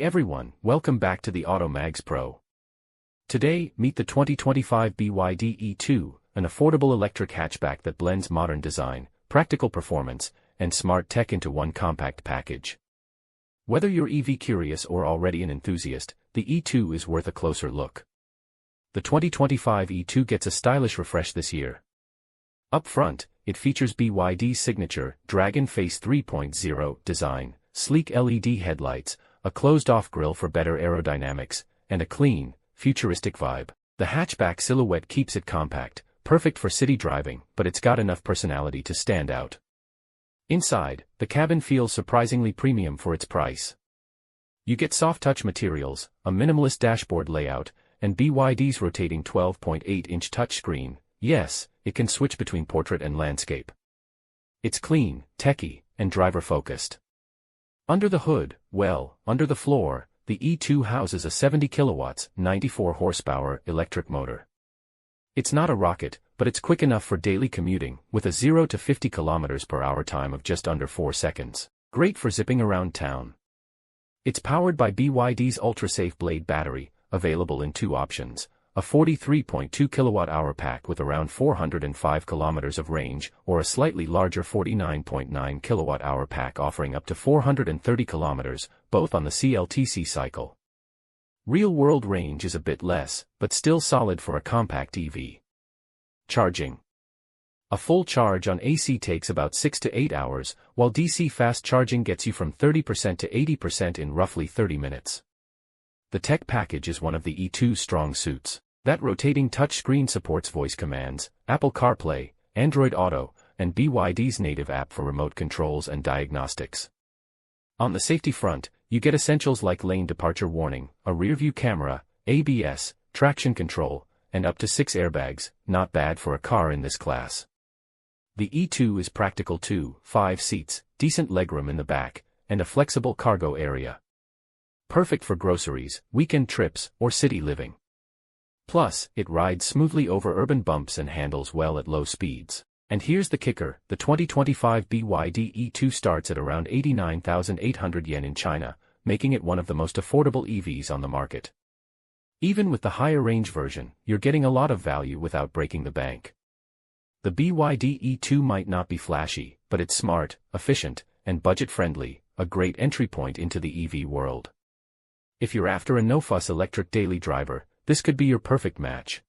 everyone, welcome back to the Auto Mags Pro. Today, meet the 2025 BYD E2, an affordable electric hatchback that blends modern design, practical performance, and smart tech into one compact package. Whether you're EV curious or already an enthusiast, the E2 is worth a closer look. The 2025 E2 gets a stylish refresh this year. Up front, it features BYD's signature Dragon Face 3.0 design, sleek LED headlights, a closed-off grille for better aerodynamics, and a clean, futuristic vibe. The hatchback silhouette keeps it compact, perfect for city driving, but it's got enough personality to stand out. Inside, the cabin feels surprisingly premium for its price. You get soft-touch materials, a minimalist dashboard layout, and BYD's rotating 12.8-inch touchscreen. Yes, it can switch between portrait and landscape. It's clean, techy, and driver-focused. Under the hood, under the floor, the E2 houses a 70 kilowatts, 94 horsepower electric motor. It's not a rocket, but it's quick enough for daily commuting, with a 0 to 50 km/h time of just under 4 seconds. Great for zipping around town. It's powered by BYD's ultra-safe Blade battery, available in two options, a 43.2 kilowatt-hour pack with around 405 kilometers of range, or a slightly larger 49.9 kilowatt-hour pack offering up to 430 kilometers, both on the CLTC cycle. Real-world range is a bit less, but still solid for a compact EV. Charging. A full charge on AC takes about 6 to 8 hours, while DC fast charging gets you from 30% to 80% in roughly 30 minutes. The tech package is one of the E2's strong suits. That rotating touchscreen supports voice commands, Apple CarPlay, Android Auto, and BYD's native app for remote controls and diagnostics. On the safety front, you get essentials like lane departure warning, a rear-view camera, ABS, traction control, and up to 6 airbags, not bad for a car in this class. The E2 is practical too, 5 seats, decent legroom in the back, and a flexible cargo area. Perfect for groceries, weekend trips, or city living. Plus, it rides smoothly over urban bumps and handles well at low speeds. And here's the kicker, the 2025 BYD E2 starts at around 89,800 yen in China, making it one of the most affordable EVs on the market. Even with the higher range version, you're getting a lot of value without breaking the bank. The BYD E2 might not be flashy, but it's smart, efficient, and budget-friendly, a great entry point into the EV world. If you're after a no-fuss electric daily driver, this could be your perfect match.